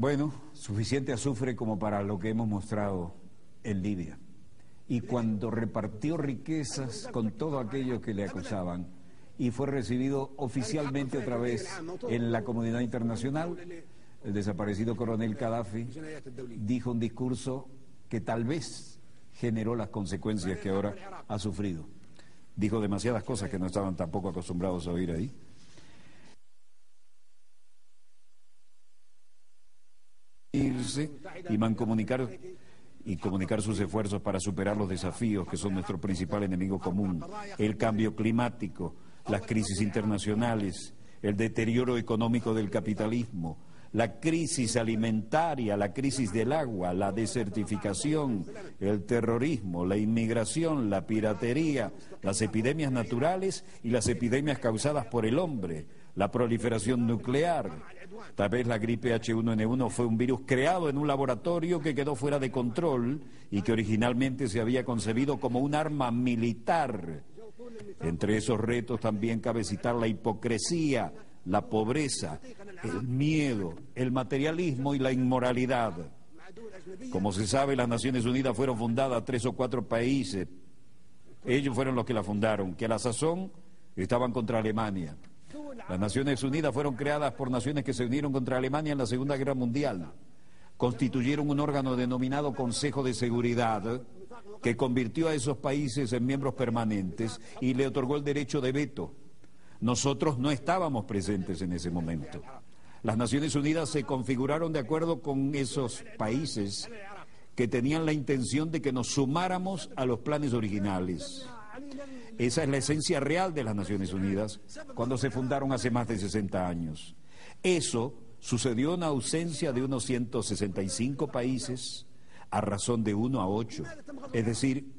Bueno, suficiente azufre como para lo que hemos mostrado en Libia. Y cuando repartió riquezas con todo aquello que le acusaban y fue recibido oficialmente otra vez en la comunidad internacional, el desaparecido coronel Gaddafi dijo un discurso que tal vez generó las consecuencias que ahora ha sufrido. Dijo demasiadas cosas que no estaban tampoco acostumbrados a oír ahí. Irse y mancomunicar y comunicar sus esfuerzos para superar los desafíos que son nuestro principal enemigo común: el cambio climático, las crisis internacionales, el deterioro económico del capitalismo, la crisis alimentaria, la crisis del agua, la desertificación, el terrorismo, la inmigración, la piratería, las epidemias naturales y las epidemias causadas por el hombre, la proliferación nuclear. Tal vez la gripe H1N1 fue un virus creado en un laboratorio que quedó fuera de control y que originalmente se había concebido como un arma militar. Entre esos retos también cabe citar la hipocresía, la pobreza, el miedo, el materialismo y la inmoralidad. Como se sabe, las Naciones Unidas fueron fundadas 3 o 4 países. Ellos fueron los que la fundaron, que a la sazón estaban contra Alemania. Las Naciones Unidas fueron creadas por naciones que se unieron contra Alemania en la Segunda Guerra Mundial. Constituyeron un órgano denominado Consejo de Seguridad, que convirtió a esos países en miembros permanentes y le otorgó el derecho de veto. Nosotros no estábamos presentes en ese momento. Las Naciones Unidas se configuraron de acuerdo con esos países que tenían la intención de que nos sumáramos a los planes originales. Esa es la esencia real de las Naciones Unidas cuando se fundaron hace más de 60 años. Eso sucedió en ausencia de unos 165 países a razón de 1 a 8. Es decir,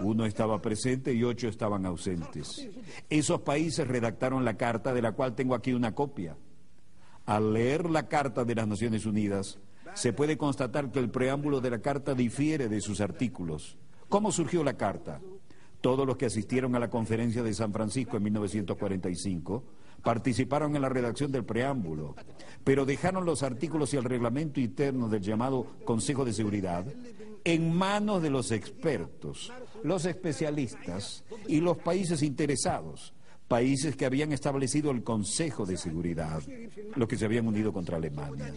1 estaba presente y 8 estaban ausentes. Esos países redactaron la carta, de la cual tengo aquí una copia. Al leer la Carta de las Naciones Unidas, se puede constatar que el preámbulo de la carta difiere de sus artículos. ¿Cómo surgió la carta? Todos los que asistieron a la conferencia de San Francisco en 1945 participaron en la redacción del preámbulo, pero dejaron los artículos y el reglamento interno del llamado Consejo de Seguridad en manos de los expertos, los especialistas y los países interesados, países que habían establecido el Consejo de Seguridad, los que se habían unido contra Alemania.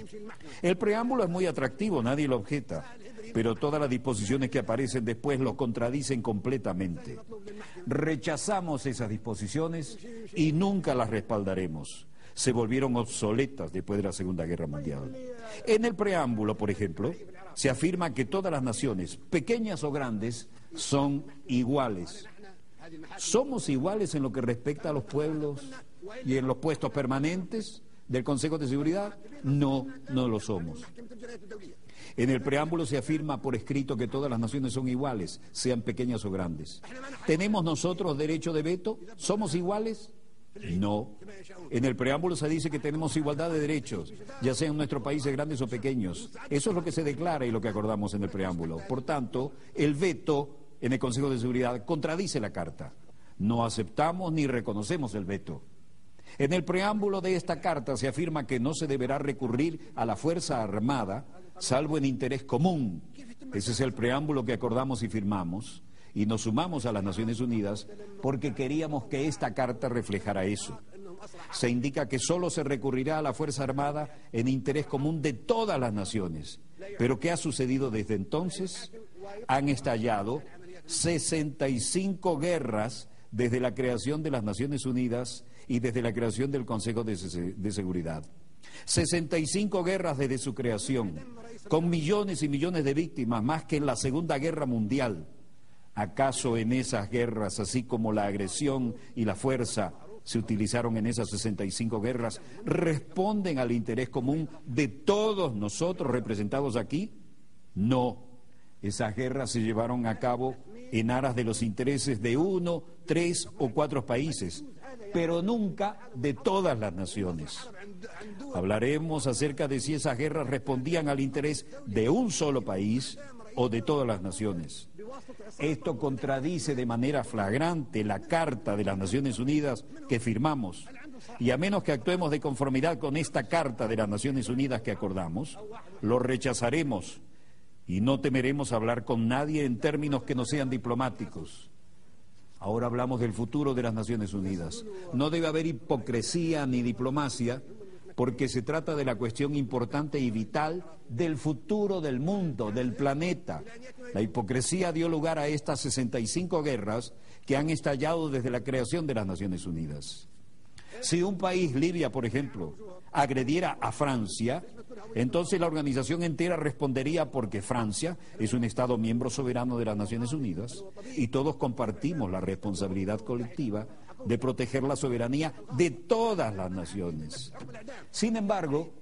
El preámbulo es muy atractivo, nadie lo objeta, pero todas las disposiciones que aparecen después lo contradicen completamente. Rechazamos esas disposiciones y nunca las respaldaremos. Se volvieron obsoletas después de la Segunda Guerra Mundial. En el preámbulo, por ejemplo, se afirma que todas las naciones, pequeñas o grandes, son iguales. ¿Somos iguales en lo que respecta a los pueblos y en los puestos permanentes del Consejo de Seguridad? No, no lo somos. En el preámbulo se afirma por escrito que todas las naciones son iguales, sean pequeñas o grandes. ¿Tenemos nosotros derecho de veto? ¿Somos iguales? No. En el preámbulo se dice que tenemos igualdad de derechos, ya sean nuestros países grandes o pequeños. Eso es lo que se declara y lo que acordamos en el preámbulo. Por tanto, el veto en el Consejo de Seguridad contradice la Carta. No aceptamos ni reconocemos el veto. En el preámbulo de esta Carta se afirma que no se deberá recurrir a la Fuerza Armada, salvo en interés común. Ese es el preámbulo que acordamos y firmamos, y nos sumamos a las Naciones Unidas porque queríamos que esta Carta reflejara eso. Se indica que solo se recurrirá a la Fuerza Armada en interés común de todas las naciones. Pero ¿qué ha sucedido desde entonces? Han estallado 65 guerras desde la creación de las Naciones Unidas y desde la creación del Consejo de Seguridad. 65 guerras desde su creación, con millones y millones de víctimas, más que en la Segunda Guerra Mundial. ¿Acaso en esas guerras, así como la agresión y la fuerza se utilizaron en esas 65 guerras, responden al interés común de todos nosotros representados aquí? No. Esas guerras se llevaron a cabo en aras de los intereses de 1, 3 o 4 países, pero nunca de todas las naciones. Hablaremos acerca de si esas guerras respondían al interés de un solo país o de todas las naciones. Esto contradice de manera flagrante la Carta de las Naciones Unidas que firmamos. Y a menos que actuemos de conformidad con esta Carta de las Naciones Unidas que acordamos, lo rechazaremos y no temeremos hablar con nadie en términos que no sean diplomáticos. Ahora hablamos del futuro de las Naciones Unidas. No debe haber hipocresía ni diplomacia, porque se trata de la cuestión importante y vital del futuro del mundo, del planeta. La hipocresía dio lugar a estas 65 guerras que han estallado desde la creación de las Naciones Unidas. Si un país, Libia, por ejemplo, agrediera a Francia, entonces la organización entera respondería porque Francia es un Estado miembro soberano de las Naciones Unidas y todos compartimos la responsabilidad colectiva de proteger la soberanía de todas las naciones. Sin embargo,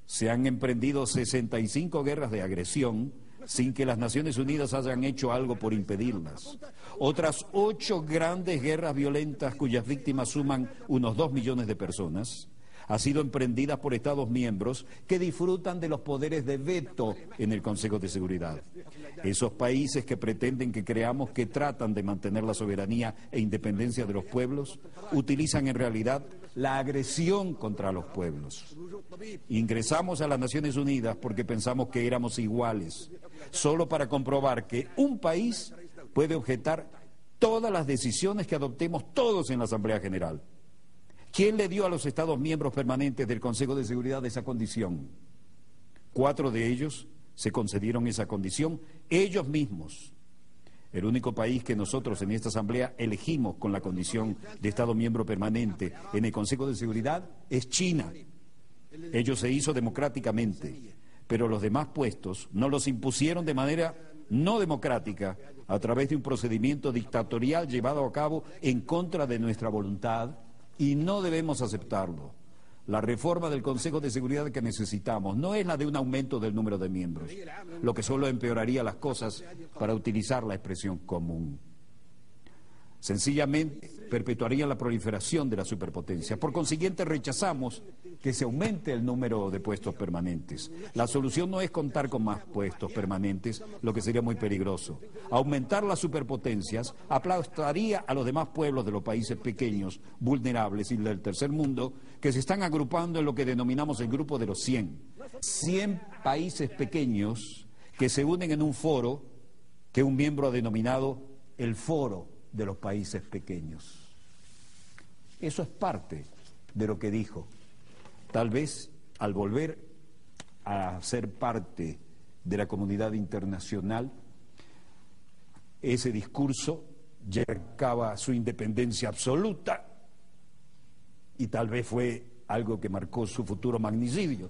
se han emprendido 65 guerras de agresión sin que las Naciones Unidas hayan hecho algo por impedirlas. Otras 8 grandes guerras violentas cuyas víctimas suman unos 2 millones de personas han sido emprendidas por Estados miembros que disfrutan de los poderes de veto en el Consejo de Seguridad. Esos países que pretenden que creamos que tratan de mantener la soberanía e independencia de los pueblos, utilizan en realidad la agresión contra los pueblos. Ingresamos a las Naciones Unidas porque pensamos que éramos iguales, solo para comprobar que un país puede objetar todas las decisiones que adoptemos todos en la Asamblea General. ¿Quién le dio a los Estados miembros permanentes del Consejo de Seguridad esa condición? 4 de ellos se concedieron esa condición ellos mismos. El único país que nosotros en esta Asamblea elegimos con la condición de Estado miembro permanente en el Consejo de Seguridad es China. Ello se hizo democráticamente, pero los demás puestos nos los impusieron de manera no democrática a través de un procedimiento dictatorial llevado a cabo en contra de nuestra voluntad. Y no debemos aceptarlo. La reforma del Consejo de Seguridad que necesitamos no es la de un aumento del número de miembros, lo que solo empeoraría las cosas, para utilizar la expresión común. Sencillamente perpetuaría la proliferación de la superpotencia. Por consiguiente, rechazamos que se aumente el número de puestos permanentes. La solución no es contar con más puestos permanentes, lo que sería muy peligroso. Aumentar las superpotencias aplastaría a los demás pueblos de los países pequeños, vulnerables y del tercer mundo, que se están agrupando en lo que denominamos el grupo de los 100. 100 países pequeños que se unen en un foro que un miembro ha denominado el Foro de los Países Pequeños. Eso es parte de lo que dijo. Tal vez al volver a ser parte de la comunidad internacional, ese discurso ya marcaba su independencia absoluta y tal vez fue algo que marcó su futuro magnicidio.